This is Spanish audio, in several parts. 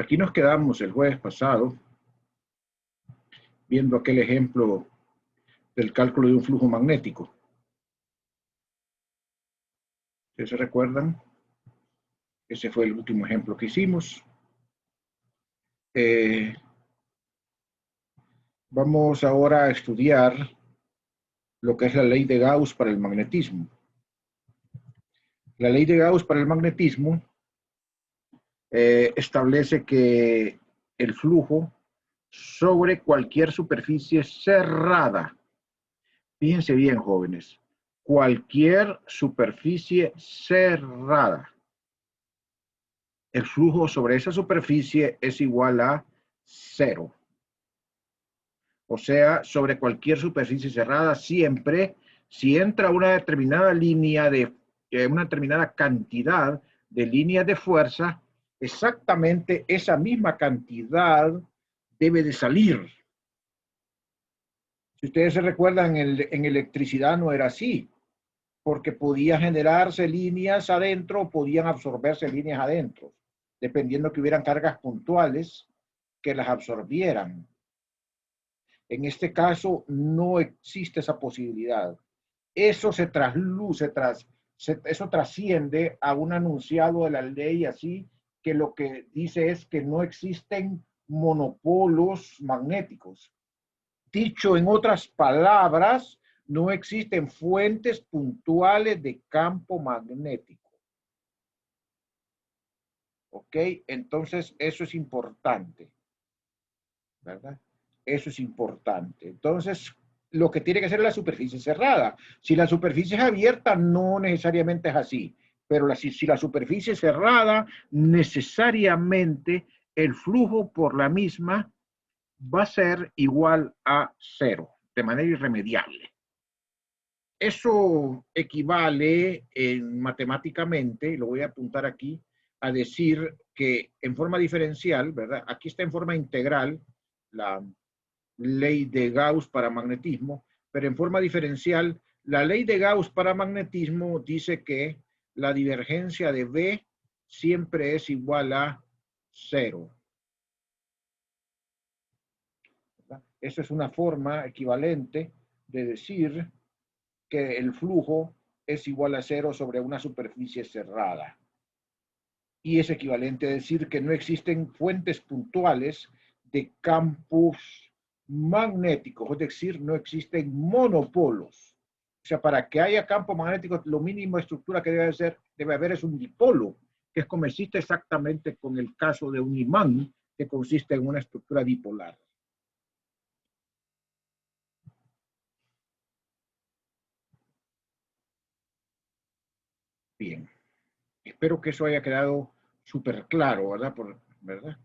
Aquí nos quedamos el jueves pasado viendo aquel ejemplo del cálculo de un flujo magnético. ¿Ustedes se recuerdan? Ese fue el último ejemplo que hicimos. Vamos ahora a estudiar lo que es la ley de Gauss para el magnetismo. La ley de Gauss para el magnetismo establece que el flujo sobre cualquier superficie cerrada, fíjense bien, jóvenes, cualquier superficie cerrada, el flujo sobre esa superficie es igual a 0. O sea, sobre cualquier superficie cerrada, siempre, si entra una determinada línea de, una determinada cantidad de líneas de fuerza, exactamente esa misma cantidad debe de salir. Si ustedes se recuerdan, en electricidad no era así, porque podía generarse líneas adentro o podían absorberse líneas adentro, dependiendo que hubieran cargas puntuales que las absorbieran. En este caso no existe esa posibilidad. Eso se trasluce, eso trasciende a un enunciado de la ley, así que lo que dice es que no existen monopolos magnéticos. Dicho en otras palabras, no existen fuentes puntuales de campo magnético. ¿Ok? Entonces, eso es importante, ¿verdad? Eso es importante. Entonces, lo que tiene que ser la superficie cerrada. Si la superficie es abierta, no necesariamente es así. Pero si la superficie es cerrada, necesariamente el flujo por la misma va a ser igual a 0, de manera irremediable. Eso equivale matemáticamente, lo voy a apuntar aquí, a decir que en forma diferencial, ¿verdad? Aquí está en forma integral la ley de Gauss para magnetismo, pero en forma diferencial, la ley de Gauss para magnetismo dice que la divergencia de B siempre es igual a 0. ¿Verdad? Eso es una forma equivalente de decir que el flujo es igual a 0 sobre una superficie cerrada. Y es equivalente a decir que no existen fuentes puntuales de campos magnéticos, es decir, no existen monopolos. O sea, para que haya campo magnético, lo mínimo de estructura que debe haber es un dipolo, que consiste exactamente con el caso de un imán, que consiste en una estructura dipolar. Bien, espero que eso haya quedado súper claro, ¿verdad? ¿Verdad?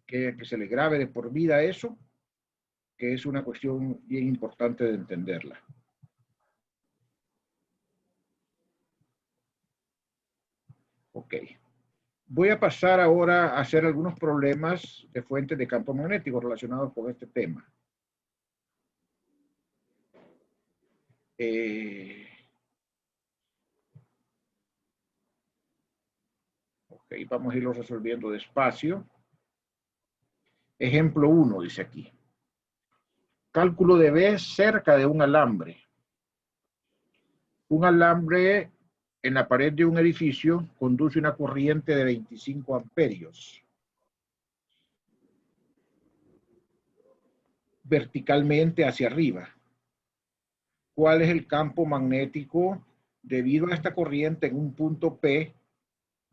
Que se le grabe de por vida eso, que es una cuestión bien importante de entenderla. Ok. Voy a pasar ahora a hacer algunos problemas de fuentes de campo magnético relacionados con este tema. Ok, vamos a irlo resolviendo despacio. Ejemplo 1, dice aquí. Cálculo de B cerca de un alambre. Un alambre en la pared de un edificio conduce una corriente de 25 amperios. Verticalmente hacia arriba. ¿Cuál es el campo magnético debido a esta corriente en un punto P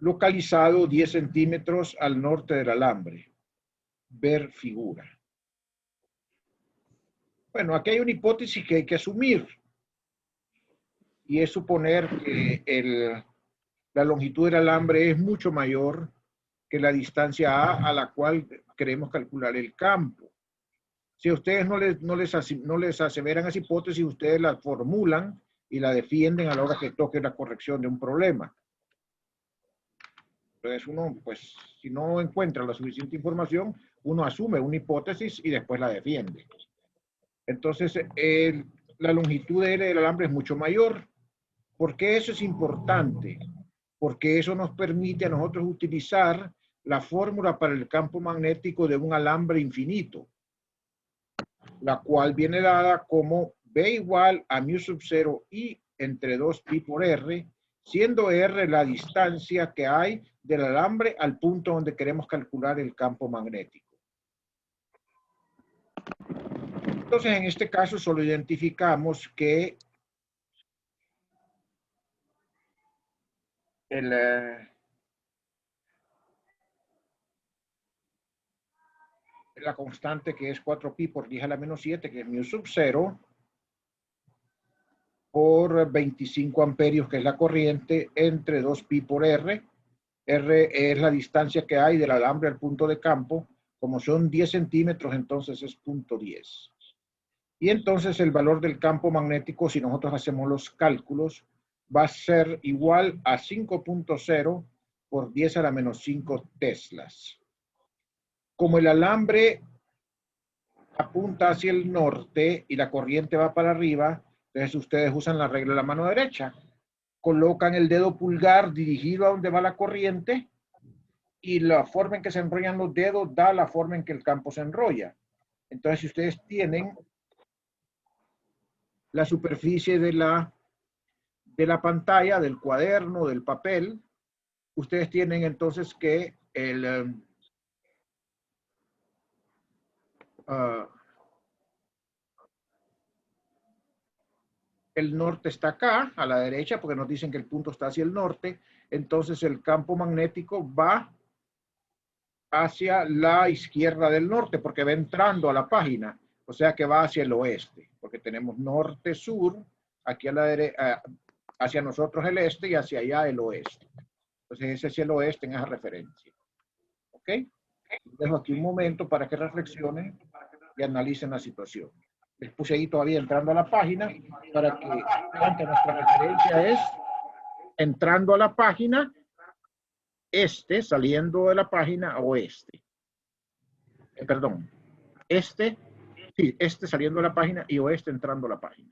localizado 10 centímetros al norte del alambre? Ver figura. Bueno, aquí hay una hipótesis que hay que asumir y es suponer que la longitud del alambre es mucho mayor que la distancia a la cual queremos calcular el campo. Si a ustedes no les aseveran esa hipótesis, ustedes la formulan y la defienden a la hora que toque la corrección de un problema. Entonces uno, pues, si no encuentra la suficiente información, uno asume una hipótesis y después la defiende. Entonces, la longitud del alambre es mucho mayor. ¿Por qué eso es importante? Porque eso nos permite a nosotros utilizar la fórmula para el campo magnético de un alambre infinito, la cual viene dada como B igual a mu sub 0 I entre 2pi por R, siendo R la distancia que hay del alambre al punto donde queremos calcular el campo magnético. Entonces, en este caso, solo identificamos que la constante que es 4pi por 10 a la menos 7, que es mu sub 0, por 25 amperios, que es la corriente, entre 2pi por R. R es la distancia que hay del alambre al punto de campo. Como son 10 centímetros, entonces es 0.10. Y entonces el valor del campo magnético, si nosotros hacemos los cálculos, va a ser igual a 5.0 por 10 a la menos 5 teslas. Como el alambre apunta hacia el norte y la corriente va para arriba, entonces ustedes usan la regla de la mano derecha. Colocan el dedo pulgar dirigido a donde va la corriente y la forma en que se enrollan los dedos da la forma en que el campo se enrolla. Entonces, si ustedes tienen la superficie de la pantalla, del cuaderno, del papel, ustedes tienen entonces que el norte está acá, a la derecha, porque nos dicen que el punto está hacia el norte. Entonces el campo magnético va hacia la izquierda del norte, porque va entrando a la página. O sea que va hacia el oeste, porque tenemos norte-sur, aquí a la derecha, hacia nosotros el este y hacia allá el oeste. Entonces ese es el oeste en esa referencia. ¿Ok? Dejo aquí un momento para que reflexionen y analicen la situación. Les puse ahí todavía entrando a la página para que vean que nuestra referencia es entrando a la página, este saliendo de la página oeste. Perdón, este saliendo de la página y oeste entrando a la página.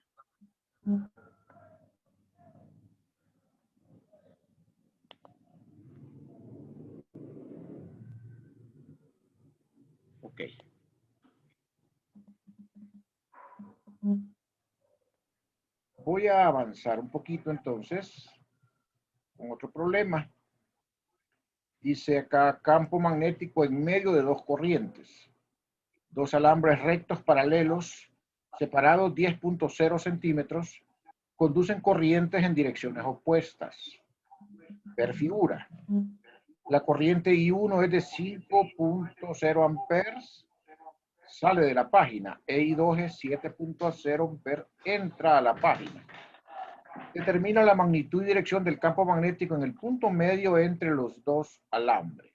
Ok. Voy a avanzar un poquito entonces con otro problema. Dice acá campo magnético en medio de dos corrientes. Dos alambres rectos paralelos separados 10.0 centímetros conducen corrientes en direcciones opuestas. Ver figura. La corriente I1 es de 5.0 amperes, sale de la página. I2 es 7.0 amperes, entra a la página. Determina la magnitud y dirección del campo magnético en el punto medio entre los dos alambres.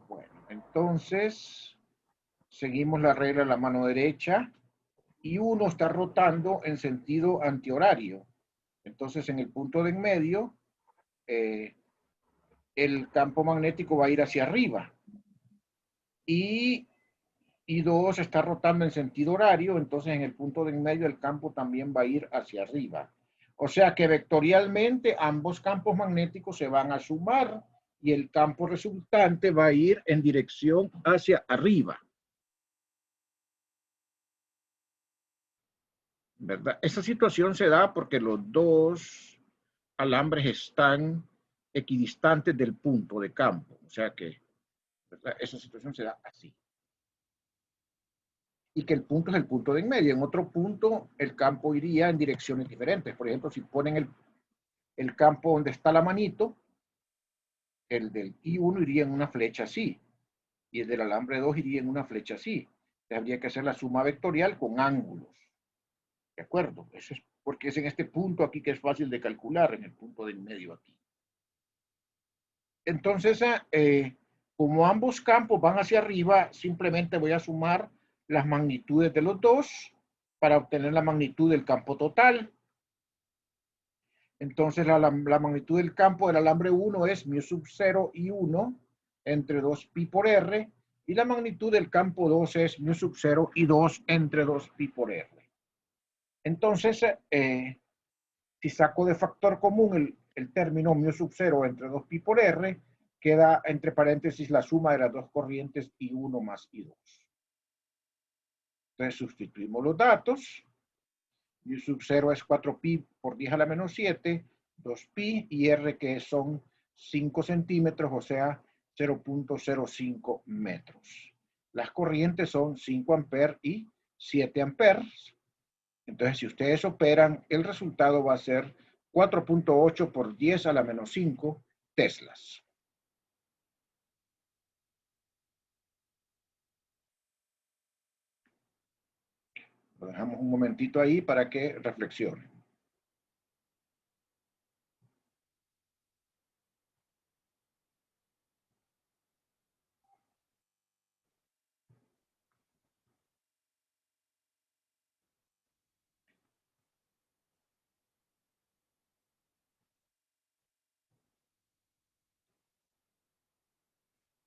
Bueno, entonces seguimos la regla de la mano derecha y uno está rotando en sentido antihorario. Entonces en el punto de en medio el campo magnético va a ir hacia arriba. Y I2 está rotando en sentido horario, entonces en el punto de en medio el campo también va a ir hacia arriba. O sea que vectorialmente ambos campos magnéticos se van a sumar y el campo resultante va a ir en dirección hacia arriba. ¿Verdad? Esa situación se da porque los dos alambres están equidistantes del punto de campo. O sea que, ¿verdad? Esa situación se da así. Y que el punto es el punto de en medio. En otro punto, el campo iría en direcciones diferentes. Por ejemplo, si ponen el campo donde está la manito, el del I1 iría en una flecha así. Y el del alambre 2 iría en una flecha así. Habría que hacer la suma vectorial con ángulos. ¿De acuerdo? Eso es porque es en este punto aquí que es fácil de calcular, en el punto de en medio aquí. Entonces, como ambos campos van hacia arriba, simplemente voy a sumar las magnitudes de los dos para obtener la magnitud del campo total. Entonces, la magnitud del campo del alambre 1 es mu sub 0 y 1 entre 2pi por r, y la magnitud del campo 2 es mu sub 0 y 2 entre 2pi por r. Entonces, si saco de factor común el término mu sub 0 entre 2pi por r, queda entre paréntesis la suma de las dos corrientes I1 más I2. Entonces sustituimos los datos. Mu sub 0 es 4pi por 10 a la menos 7, 2pi, y r que son 5 centímetros, o sea, 0.05 metros. Las corrientes son 5 amperes y 7 amperes. Entonces, si ustedes operan, el resultado va a ser 4.8 por 10 a la menos 5 teslas. Lo dejamos un momentito ahí para que reflexionen.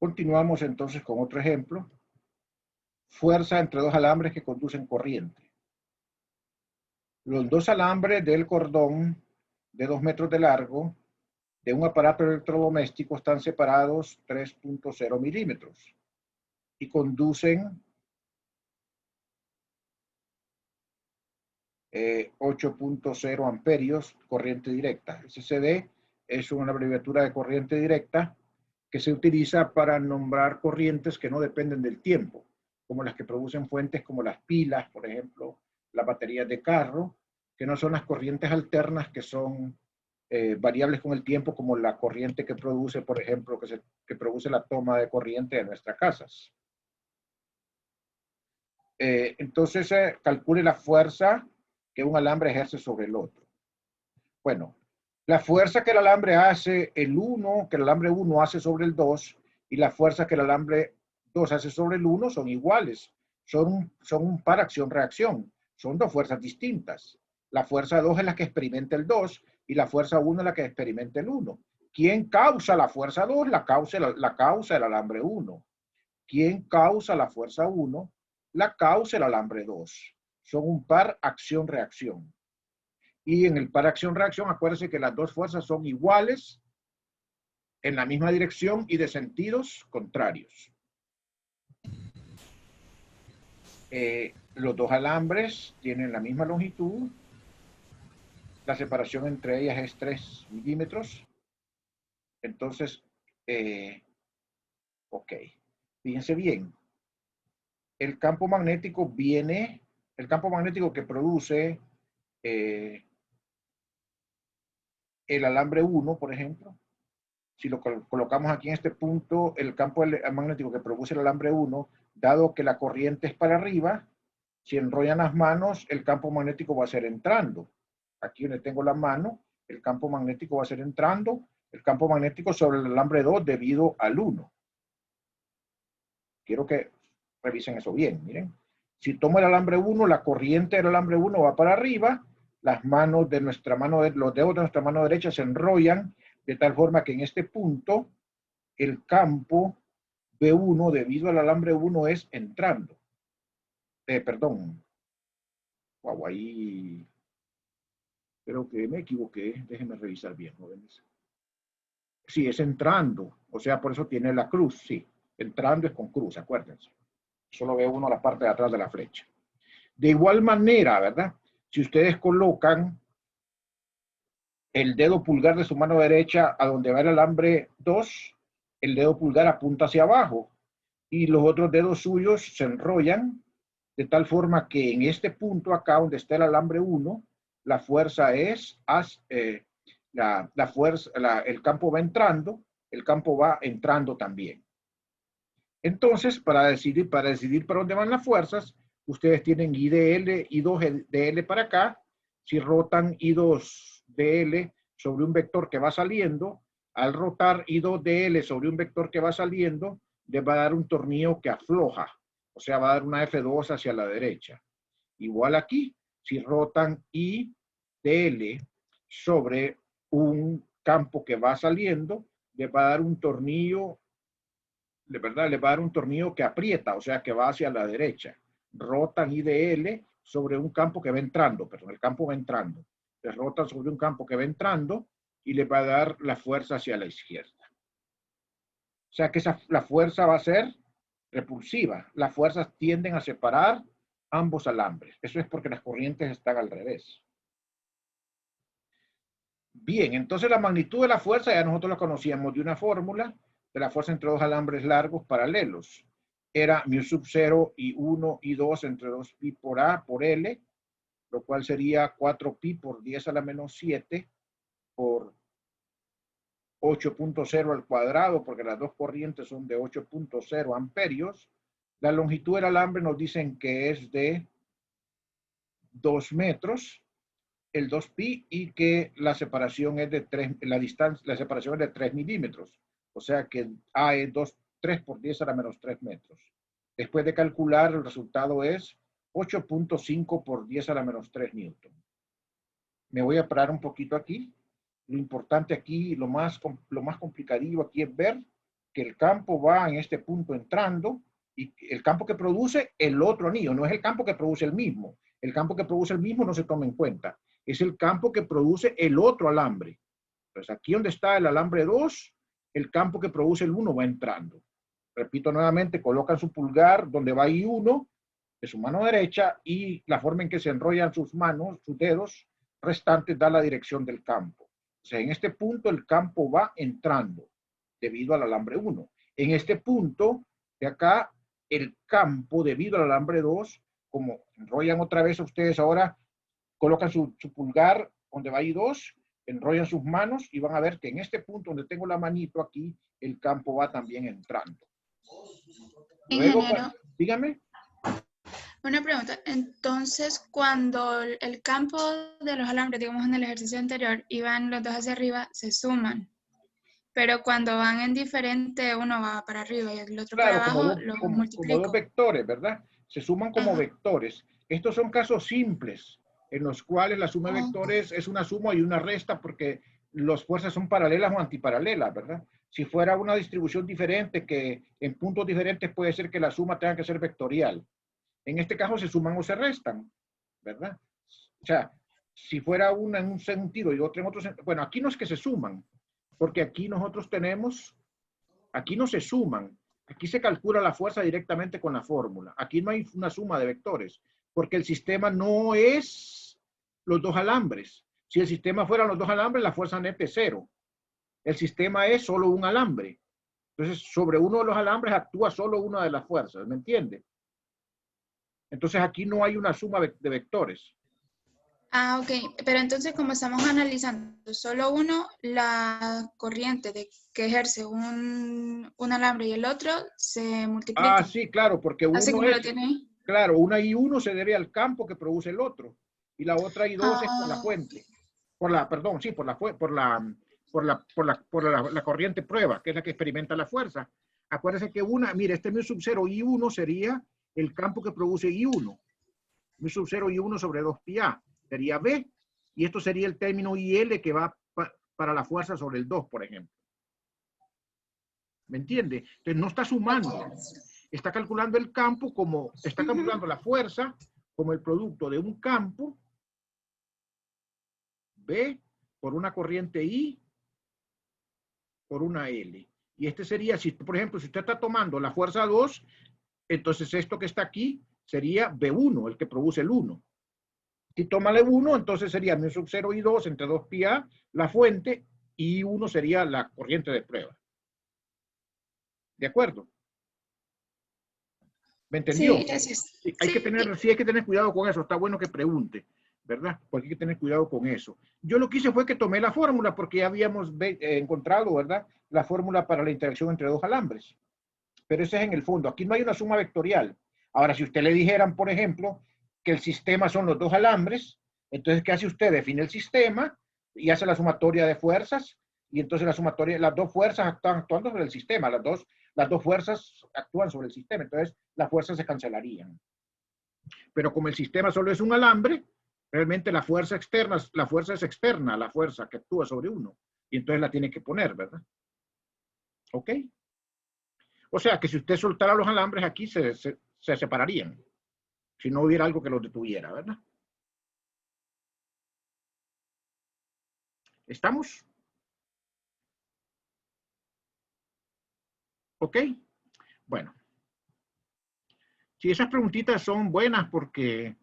Continuamos entonces con otro ejemplo. Fuerza entre dos alambres que conducen corriente. Los dos alambres del cordón de 2 metros de largo de un aparato electrodoméstico están separados 3.0 milímetros y conducen 8.0 amperios corriente directa. SCD es una abreviatura de corriente directa que se utiliza para nombrar corrientes que no dependen del tiempo, como las que producen fuentes como las pilas, por ejemplo, las baterías de carro, que no son las corrientes alternas que son variables con el tiempo, como la corriente que produce, por ejemplo, que produce la toma de corriente de nuestras casas. Entonces, calcule la fuerza que un alambre ejerce sobre el otro. Bueno, la fuerza que el alambre hace, que el alambre 1 hace sobre el 2, y la fuerza que el alambre 2 hace sobre el 1 son iguales. Son un par acción-reacción. Son dos fuerzas distintas. La fuerza 2 es la que experimenta el 2 y la fuerza 1 es la que experimenta el 1. ¿Quién causa la fuerza 2? La causa el alambre 1. ¿Quién causa la fuerza 1? La causa el alambre 2. Son un par acción-reacción. Y en el par acción-reacción, acuérdense que las dos fuerzas son iguales en la misma dirección y de sentidos contrarios. Los dos alambres tienen la misma longitud. La separación entre ellas es 3 milímetros. Entonces, ok. Fíjense bien. El campo magnético que produce el alambre 1, por ejemplo, si lo colocamos aquí en este punto, el campo magnético que produce el alambre 1, dado que la corriente es para arriba, si enrollan las manos, el campo magnético va a ser entrando. Aquí donde tengo la mano, el campo magnético va a ser entrando, el campo magnético sobre el alambre 2 debido al 1. Quiero que revisen eso bien, miren. Si tomo el alambre 1, la corriente del alambre 1 va para arriba, las manos de nuestra mano, los dedos de nuestra mano derecha se enrollan de tal forma que en este punto el campo B1 debido al alambre 1 es entrando. Perdón. Wow, ahí creo que me equivoqué. Déjenme revisar bien, jóvenes. Sí, es entrando. O sea, por eso tiene la cruz, sí. Entrando es con cruz, acuérdense. Solo ve uno la parte de atrás de la flecha. De igual manera, ¿verdad? Si ustedes colocan el dedo pulgar de su mano derecha a donde va el alambre 2, el dedo pulgar apunta hacia abajo y los otros dedos suyos se enrollan de tal forma que en este punto acá donde está el alambre 1, la fuerza es, el campo va entrando, el campo va entrando también. Entonces, para decidir para dónde van las fuerzas, ustedes tienen I de L, I2 de L para acá. Si rotan I2 de L sobre un vector que va saliendo, al rotar I2 de L sobre un vector que va saliendo, les va a dar un tornillo que afloja. O sea, va a dar una F2 hacia la derecha. Igual aquí, si rotan I de L sobre un campo que va saliendo, les va a dar un tornillo, de verdad, le va a dar un tornillo que aprieta, o sea, que va hacia la derecha. Rotan I de L sobre un campo que va entrando, perdón, el campo va entrando. Se rotan sobre un campo que va entrando y le va a dar la fuerza hacia la izquierda. O sea que la fuerza va a ser repulsiva. Las fuerzas tienden a separar ambos alambres. Eso es porque las corrientes están al revés. Bien, entonces la magnitud de la fuerza ya nosotros la conocíamos de una fórmula de la fuerza entre dos alambres largos paralelos. Era mu sub 0 y 1 y 2 entre 2pi por A por L, lo cual sería 4pi por 10 a la menos 7 por 8.0 al cuadrado, porque las dos corrientes son de 8.0 amperios. La longitud del alambre nos dicen que es de 2 metros, el 2pi, y que la separación es de 3, la separación es de 3 milímetros. O sea que A es 3 por 10 a la menos 3 metros. Después de calcular, el resultado es 8.5 por 10 a la menos 3 newton. Me voy a parar un poquito aquí. Lo importante aquí, lo más complicativo aquí es ver que el campo va en este punto entrando y el campo que produce el otro anillo, no es el campo que produce el mismo. El campo que produce el mismo no se toma en cuenta. Es el campo que produce el otro alambre. Entonces aquí donde está el alambre 2, el campo que produce el 1 va entrando. Repito nuevamente, colocan su pulgar donde va I1 de su mano derecha y la forma en que se enrollan sus manos, sus dedos restantes da la dirección del campo. O sea, en este punto el campo va entrando debido al alambre 1. En este punto de acá, el campo debido al alambre 2, como enrollan otra vez ustedes ahora, colocan su pulgar donde va I2, enrollan sus manos y van a ver que en este punto donde tengo la manito aquí, el campo va también entrando. Luego, Ingeniero, dígame. una pregunta. Entonces, cuando el campo de los alambres, digamos en el ejercicio anterior, iban los dos hacia arriba, se suman. Pero cuando van en diferente, uno va para arriba y el otro para Claro, abajo, los como dos multiplico. vectores, ¿verdad? Se suman como Ajá. vectores. Estos son casos simples, en los cuales la suma de Oh, vectores es una suma y una resta porque las fuerzas son paralelas o antiparalelas, ¿verdad? Si fuera una distribución diferente, que en puntos diferentes puede ser que la suma tenga que ser vectorial. En este caso se suman o se restan, ¿verdad? O sea, si fuera una en un sentido y otra en otro sentido, bueno, aquí no es que se suman, porque aquí nosotros tenemos, aquí no se suman, aquí se calcula la fuerza directamente con la fórmula. Aquí no hay una suma de vectores, porque el sistema no es los dos alambres. Si el sistema fuera los dos alambres, la fuerza neta es 0. El sistema es solo un alambre. Entonces, sobre uno de los alambres actúa solo una de las fuerzas, ¿me entiende? Entonces, aquí no hay una suma de vectores. Ah, ok. Pero entonces, como estamos analizando solo uno, la corriente que ejerce un alambre y el otro se Ah, multiplica. sí, claro, porque Así uno como lo es, tiene ahí. claro, una I1 se debe al campo que produce el otro y la otra I2 es por la Ah, fuente, perdón, sí, por la corriente prueba, que es la que experimenta la fuerza. Acuérdense que mire, este mu sub 0 I1 sería el campo que produce I1. Mu sub 0 I1 sobre 2πA sería B, y esto sería el término IL que va para la fuerza sobre el 2, por ejemplo. ¿Me entiende? Entonces no está sumando. Está calculando el campo como, está calculando la fuerza como el producto de un campo B por una corriente I por una L. Y este sería, si por ejemplo, si usted está tomando la fuerza 2, entonces esto que está aquí sería B1, el que produce el 1. Si toma el 1, entonces sería mu sub 0 y 2 entre 2πA, la fuente, y 1 sería la corriente de prueba. ¿De acuerdo? ¿Me entendió? sí, gracias. Sí, Sí, hay que tener cuidado con eso. Está bueno que pregunte, ¿verdad? Porque hay que tener cuidado con eso. Yo lo que hice fue que tomé la fórmula porque ya habíamos encontrado, ¿verdad? La fórmula para la interacción entre dos alambres. Pero ese es en el fondo. Aquí no hay una suma vectorial. Ahora, si usted le dijeran, por ejemplo, que el sistema son los dos alambres, entonces, ¿qué hace usted? Define el sistema y hace la sumatoria de fuerzas, y entonces la sumatoria, las dos fuerzas están actuando sobre el sistema, las dos fuerzas actúan sobre el sistema, entonces las fuerzas se cancelarían. Pero como el sistema solo es un alambre, realmente la fuerza externa, la fuerza es externa a la fuerza que actúa sobre uno, y entonces la tiene que poner, ¿verdad? ¿Ok? O sea que si usted soltara los alambres aquí, se separarían. si no hubiera algo que los detuviera, ¿verdad? ¿Estamos? ¿Ok? Bueno. Sí, esas preguntitas son buenas porque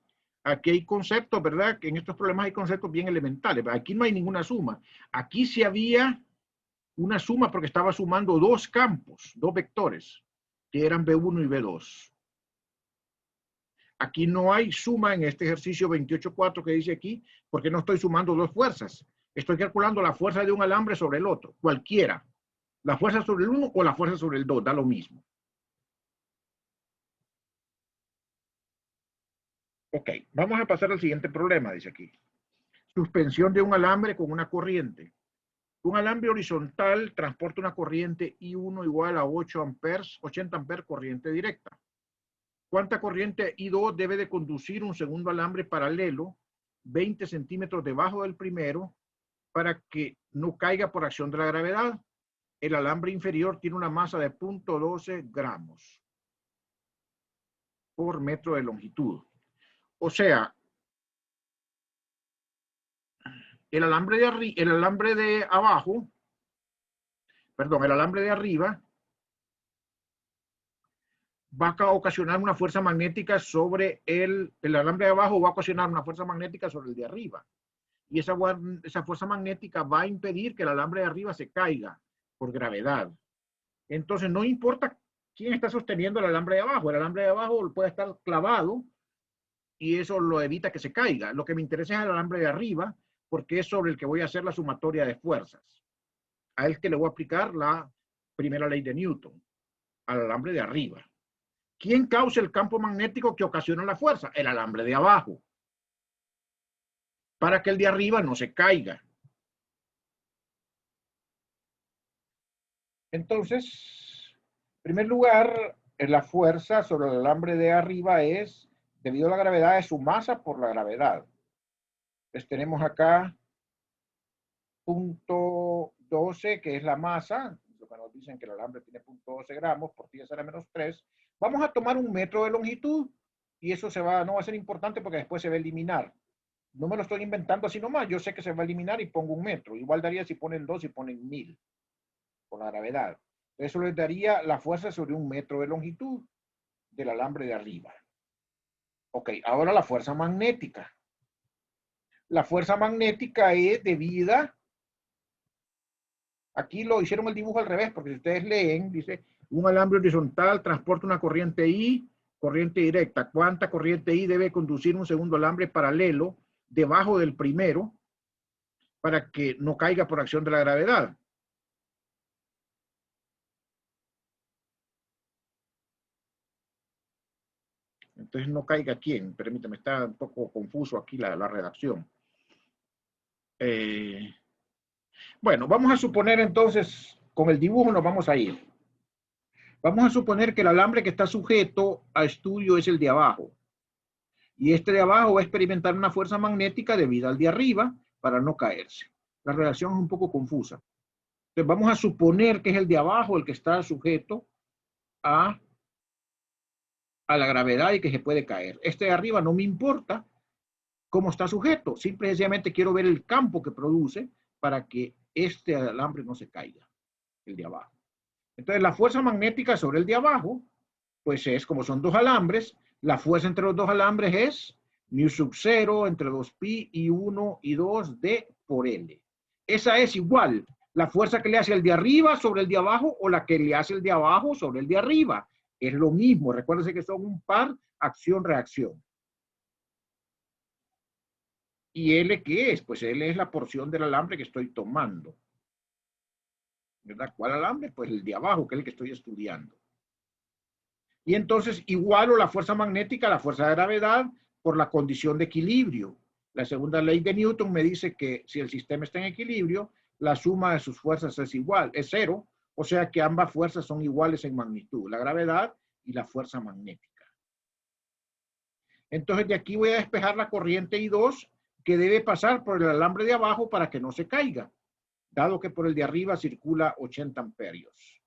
aquí hay conceptos, ¿verdad? Que en estos problemas hay conceptos bien elementales. Aquí no hay ninguna suma. Aquí sí había una suma porque estaba sumando dos campos, dos vectores, que eran B1 y B2. Aquí no hay suma en este ejercicio 28.4 que dice aquí, porque no estoy sumando dos fuerzas. Estoy calculando la fuerza de un alambre sobre el otro, cualquiera. La fuerza sobre el 1 o la fuerza sobre el 2, da lo mismo. Ok, vamos a pasar al siguiente problema, dice aquí. Suspensión de un alambre con una corriente. Un alambre horizontal transporta una corriente I1 igual a 8 amperes, 80 amperes corriente directa. ¿Cuánta corriente I2 debe de conducir un segundo alambre paralelo 20 centímetros debajo del primero para que no caiga por acción de la gravedad? El alambre inferior tiene una masa de 0.12 gramos por metro de longitud. O sea, el alambre de arriba va a ocasionar una fuerza magnética sobre el alambre de abajo va a ocasionar una fuerza magnética sobre el de arriba. Y esa fuerza magnética va a impedir que el alambre de arriba se caiga por gravedad. Entonces, no importa quién está sosteniendo el alambre de abajo puede estar clavado y eso lo evita que se caiga. Lo que me interesa es el alambre de arriba, porque es sobre el que voy a hacer la sumatoria de fuerzas. A él que le voy a aplicar la primera ley de Newton, al alambre de arriba. ¿Quién causa el campo magnético que ocasiona la fuerza? El alambre de abajo. Para que el de arriba no se caiga. Entonces, en primer lugar, la fuerza sobre el alambre de arriba es debido a la gravedad de su masa por la gravedad. Entonces tenemos acá 0.12, que es la masa, lo que nos dicen que el alambre tiene 0.12 gramos por 10 a la menos 3. Vamos a tomar un metro de longitud y eso no va a ser importante porque después se va a eliminar. No me lo estoy inventando así nomás, yo sé que se va a eliminar y pongo un metro. Igual daría si ponen 2 y ponen 1000 por la gravedad. Eso les daría la fuerza sobre un metro de longitud del alambre de arriba. Ok, ahora la fuerza magnética. La fuerza magnética es debida, aquí lo hicieron el dibujo al revés, porque si ustedes leen, dice, un alambre horizontal transporta una corriente I, corriente directa. ¿Cuánta corriente I debe conducir un segundo alambre paralelo debajo del primero para que no caiga por acción de la gravedad? Entonces no caiga quién, permítame, está un poco confuso aquí la redacción. Bueno, vamos a suponer entonces, con el dibujo nos vamos a ir. Vamos a suponer que el alambre que está sujeto a estudio es el de abajo. Y este de abajo va a experimentar una fuerza magnética debida al de arriba para no caerse. La redacción es un poco confusa. Entonces vamos a suponer que es el de abajo el que está sujeto a la gravedad y que se puede caer. Este de arriba no me importa cómo está sujeto. Simple y sencillamente quiero ver el campo que produce para que este alambre no se caiga, el de abajo. Entonces la fuerza magnética sobre el de abajo, pues es como son dos alambres, la fuerza entre los dos alambres es mu sub 0 entre 2pi y 1 y 2 d por L. Esa es igual la fuerza que le hace el de arriba sobre el de abajo o la que le hace el de abajo sobre el de arriba. Es lo mismo, recuérdense que son un par acción-reacción. ¿Y L qué es? Pues L es la porción del alambre que estoy tomando. ¿Verdad? ¿Cuál alambre? Pues el de abajo, que es el que estoy estudiando. Y entonces igualo la fuerza magnética a la fuerza de gravedad por la condición de equilibrio. La segunda ley de Newton me dice que si el sistema está en equilibrio, la suma de sus fuerzas es igual, es cero, o sea que ambas fuerzas son iguales en magnitud, la gravedad y la fuerza magnética. Entonces de aquí voy a despejar la corriente I2 que debe pasar por el alambre de abajo para que no se caiga, dado que por el de arriba circula 80 amperios.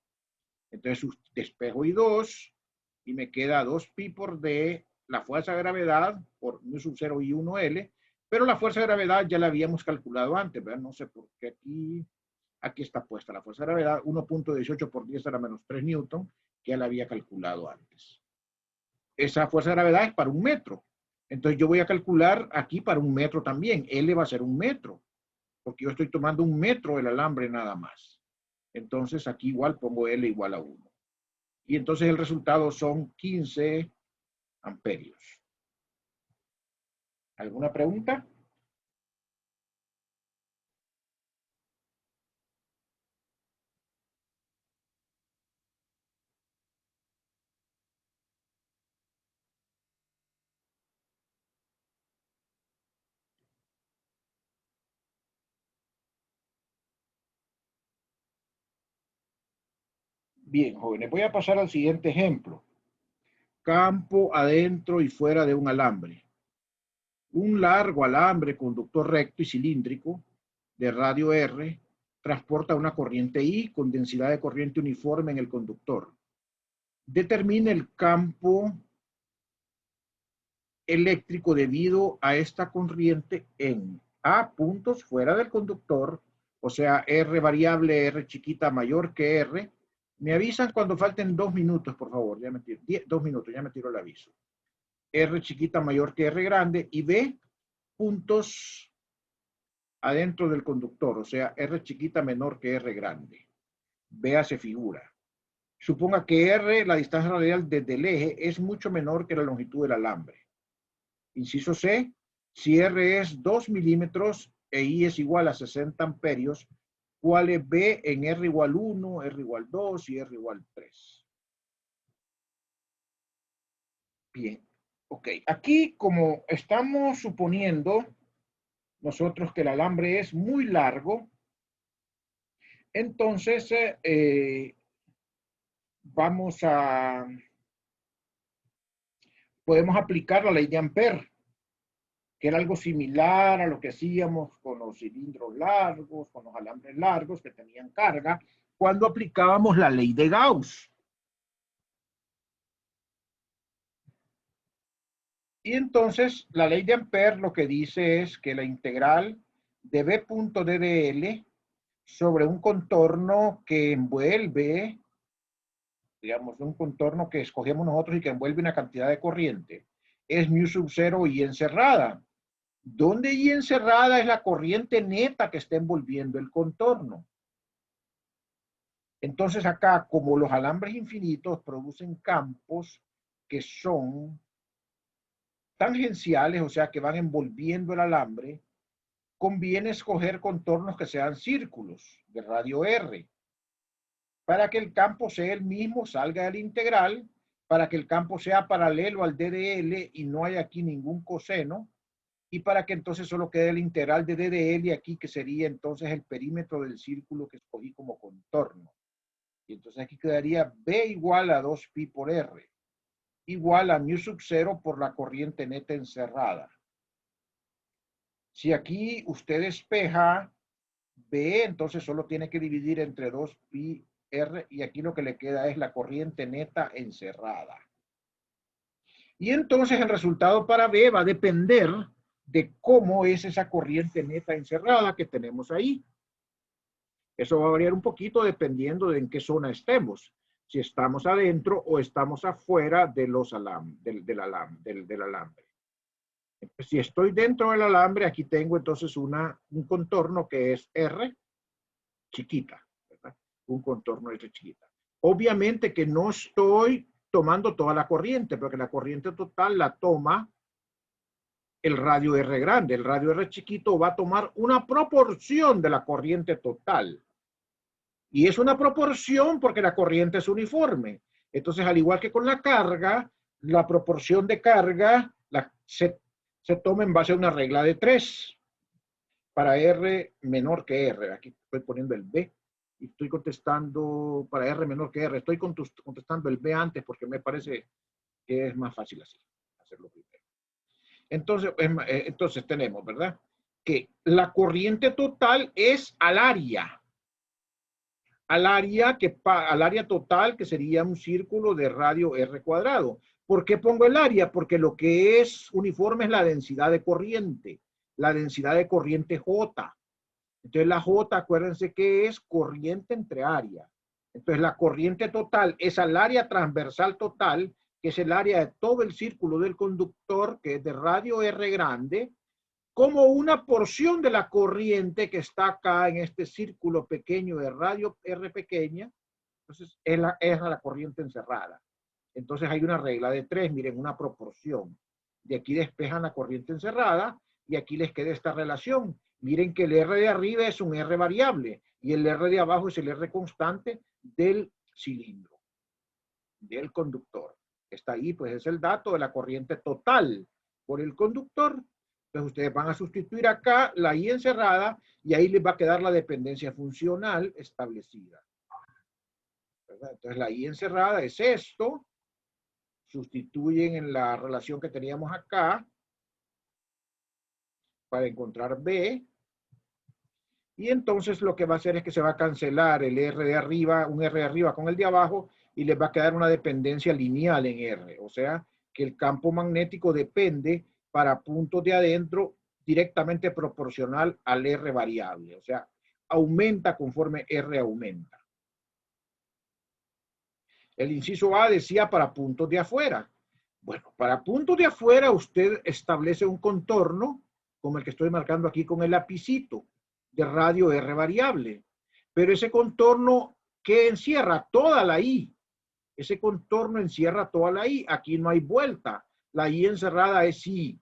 Entonces despejo I2 y me queda 2pi por D, la fuerza de gravedad por mu sub 0 y 1L, pero la fuerza de gravedad ya la habíamos calculado antes, ¿verdad? No sé por qué aquí está puesta la fuerza de gravedad, 1.18 por 10 a la menos 3 newton, que ya la había calculado antes. Esa fuerza de gravedad es para 1 metro. Entonces yo voy a calcular aquí para 1 metro también. L va a ser 1 metro, porque yo estoy tomando 1 metro del alambre nada más. Entonces aquí igual pongo L igual a 1. Y entonces el resultado son 15 amperios. ¿Alguna pregunta? Bien, jóvenes, voy a pasar al siguiente ejemplo. Campo adentro y fuera de un alambre. Un largo alambre conductor recto y cilíndrico de radio R transporta una corriente I con densidad de corriente uniforme en el conductor. Determina el campo eléctrico debido a esta corriente en A, puntos fuera del conductor, o sea, R variable, R chiquita mayor que R. Me avisan cuando falten 2 minutos, por favor. Ya me tiro, 2 minutos, ya me tiro el aviso. R chiquita mayor que R grande, y B, puntos adentro del conductor, o sea, R chiquita menor que R grande. Véase figura. Suponga que R, la distancia radial desde el eje, es mucho menor que la longitud del alambre. Inciso C, si R es 2 milímetros e I es igual a 60 amperios, ¿cuál es B en R igual 1, R igual 2 y R igual 3? Bien, ok. Aquí, como estamos suponiendo nosotros que el alambre es muy largo, entonces podemos aplicar la ley de Ampere, que era algo similar a lo que hacíamos con los cilindros largos, con los alambres largos que tenían carga, cuando aplicábamos la ley de Gauss. Y entonces la ley de Ampere lo que dice es que la integral de B punto ddl sobre un contorno que envuelve, digamos, un contorno que escogemos nosotros y que envuelve una cantidad de corriente, es mu sub 0 y encerrada. ¿Dónde y encerrada es la corriente neta que está envolviendo el contorno? Entonces acá, como los alambres infinitos producen campos que son tangenciales, o sea, que van envolviendo el alambre, conviene escoger contornos que sean círculos de radio R, para que el campo sea el mismo, salga del integral, para que el campo sea paralelo al DDL y no haya aquí ningún coseno, y para que entonces solo quede el integral de DDL aquí, que sería entonces el perímetro del círculo que escogí como contorno. Y entonces aquí quedaría B igual a 2pi por R, igual a mu sub 0 por la corriente neta encerrada. Si aquí usted despeja B, entonces solo tiene que dividir entre 2pi R, y aquí lo que le queda es la corriente neta encerrada. Y entonces el resultado para B va a depender de cómo es esa corriente neta encerrada que tenemos ahí. Eso va a variar un poquito dependiendo de en qué zona estemos. Si estamos adentro o estamos afuera de los del alambre. Si estoy dentro del alambre, aquí tengo entonces un contorno que es R chiquita, ¿verdad? Un contorno R chiquita. Obviamente que no estoy tomando toda la corriente, porque la corriente total la toma el radio R grande. El radio R chiquito va a tomar una proporción de la corriente total. Y es una proporción porque la corriente es uniforme. Entonces, al igual que con la carga, la proporción de carga se toma en base a una regla de 3 para R menor que R. Aquí estoy poniendo el B y estoy contestando para R menor que R. Estoy contestando el B antes porque me parece que es más fácil así, hacerlo primero. Entonces tenemos, ¿verdad? Que la corriente total es al área total, que sería un círculo de radio R cuadrado. ¿Por qué pongo el área? Porque lo que es uniforme es la densidad de corriente. La densidad de corriente J. Entonces la J, acuérdense que es corriente entre área. Entonces la corriente total es al área transversal total, que es el área de todo el círculo del conductor, que es de radio R grande, como una porción de la corriente que está acá en este círculo pequeño de radio R pequeña. Entonces es la corriente encerrada. Entonces hay una regla de 3, miren, una proporción. De aquí despejan la corriente encerrada y aquí les queda esta relación. Miren que el R de arriba es un R variable y el R de abajo es el R constante del cilindro, del conductor. Está ahí, pues es el dato de la corriente total por el conductor. Entonces ustedes van a sustituir acá la I encerrada y ahí les va a quedar la dependencia funcional establecida. ¿Verdad? Entonces la I encerrada es esto. Sustituyen en la relación que teníamos acá para encontrar B. Y entonces lo que va a hacer es que se va a cancelar el R de arriba, un R de arriba con el de abajo, y les va a quedar una dependencia lineal en R. O sea, que el campo magnético depende para puntos de adentro directamente proporcional al R variable. O sea, aumenta conforme R aumenta. El inciso A decía para puntos de afuera. Bueno, para puntos de afuera usted establece un contorno, como el que estoy marcando aquí con el lapicito, de radio R variable. Pero ese contorno, ¿qué encierra? Toda la I. Ese contorno encierra toda la I. Aquí no hay vuelta. La I encerrada es I.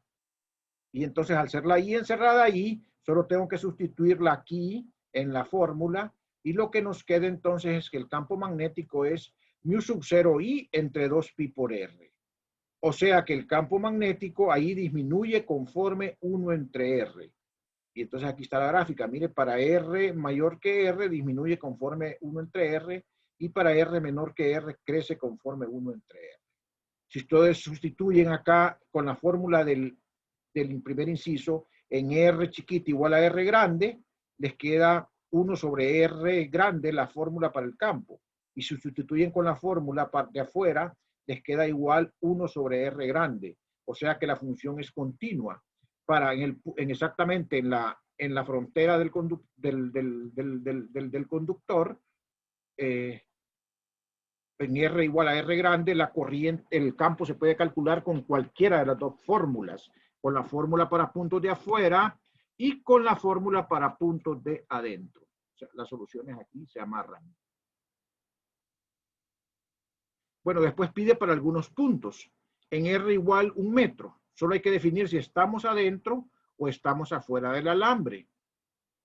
Y entonces al ser la I encerrada I, solo tengo que sustituirla aquí en la fórmula. Y lo que nos queda entonces es que el campo magnético es mu sub 0 I entre 2pi por R. O sea que el campo magnético ahí disminuye conforme 1 entre R. Y entonces aquí está la gráfica. Mire, para R mayor que R disminuye conforme 1 entre R. Y para R menor que R crece conforme 1 entre R. Si ustedes sustituyen acá con la fórmula del primer inciso en R chiquita igual a R grande, les queda 1 sobre R grande la fórmula para el campo. Y si sustituyen con la fórmula de afuera, les queda igual 1 sobre R grande. O sea que la función es continua. Para exactamente en la frontera del conductor, en R igual a R grande, la corriente, el campo se puede calcular con cualquiera de las dos fórmulas. Con la fórmula para puntos de afuera y con la fórmula para puntos de adentro. O sea, las soluciones aquí se amarran. Bueno, después pide para algunos puntos. En R igual 1 metro. Solo hay que definir si estamos adentro o estamos afuera del alambre.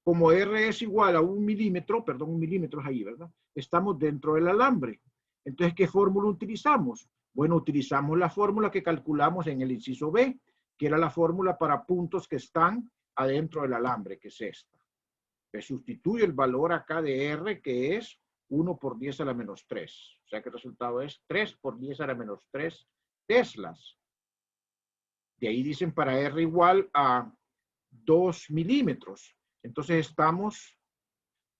Como R es igual a 1 milímetro, perdón, 1 milímetro es ahí, ¿verdad? Estamos dentro del alambre. Entonces, ¿qué fórmula utilizamos? Bueno, utilizamos la fórmula que calculamos en el inciso B, que era la fórmula para puntos que están adentro del alambre, que es esta. Se sustituye el valor acá de R, que es 1 por 10 a la menos 3. O sea que el resultado es 3 por 10 a la menos 3 teslas. De ahí dicen para R igual a 2 milímetros. Entonces estamos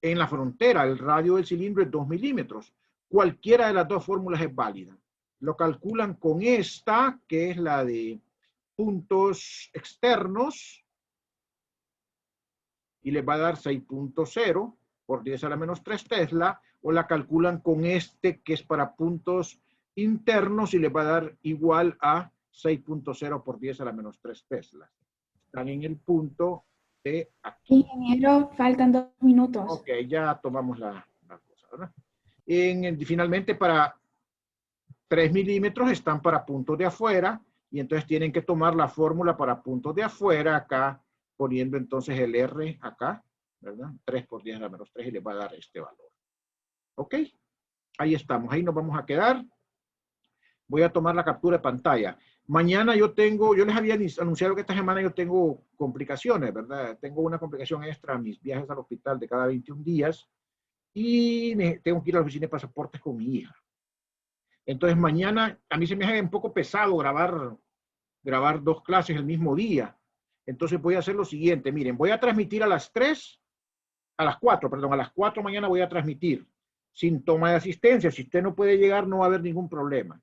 en la frontera. El radio del cilindro es 2 milímetros. Cualquiera de las dos fórmulas es válida. Lo calculan con esta, que es la de puntos externos, y les va a dar 6.0 por 10 a la menos 3 tesla, o la calculan con este, que es para puntos internos, y les va a dar igual a 6.0 por 10 a la menos 3 tesla. Están en el punto de aquí. Ingeniero, faltan 2 minutos. Ok, ya tomamos la cosa, ¿verdad? Finalmente, para 3 milímetros están para puntos de afuera, y entonces tienen que tomar la fórmula para puntos de afuera acá, poniendo entonces el R acá, ¿verdad? 3 por 10 a la menos 3 y les va a dar este valor. ¿Ok? Ahí estamos, ahí nos vamos a quedar. Voy a tomar la captura de pantalla. Mañana yo les había anunciado que esta semana yo tengo complicaciones, ¿verdad? Tengo una complicación extra a mis viajes al hospital de cada 21 días y tengo que ir a la oficina de pasaportes con mi hija. Entonces mañana a mí se me hace un poco pesado grabar 2 clases el mismo día. Entonces voy a hacer lo siguiente. Miren, voy a transmitir a las 4 mañana voy a transmitir sin toma de asistencia. Si usted no puede llegar, no va a haber ningún problema.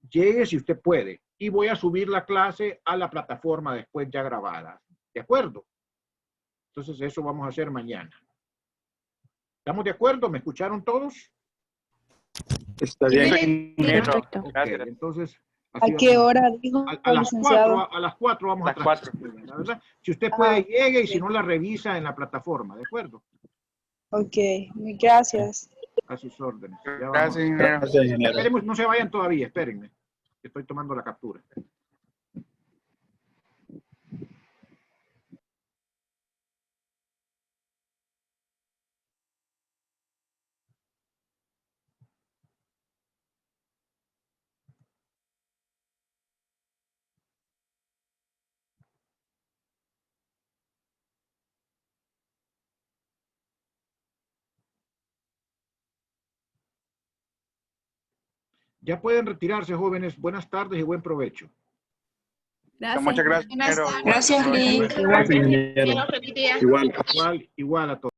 llegue si usted puede. Y voy a subir la clase a la plataforma después ya grabada. ¿De acuerdo? Entonces eso vamos a hacer mañana. ¿Estamos de acuerdo? ¿Me escucharon todos? Está bien. Sí, Perfecto. Ok, Gracias. entonces... ¿A así qué vamos. hora dijo A el las licenciado? 4, a las 4 vamos A a las 4. transmitir, la verdad. Si usted puede, llegue y si ok. no la revisa en la plataforma, ¿de acuerdo? Ok, gracias. A sus órdenes. Ya vamos. Gracias, ingeniero. Gracias, ingeniero. Esperemos, no se vayan todavía, espérenme. Estoy tomando la captura. Ya pueden retirarse, jóvenes. Buenas tardes y buen provecho. Muchas gracias, Buenas ingeniero. tardes. Gracias, Lee. Gracias, ingeniero. Feliz día. Igual. Igual a todos.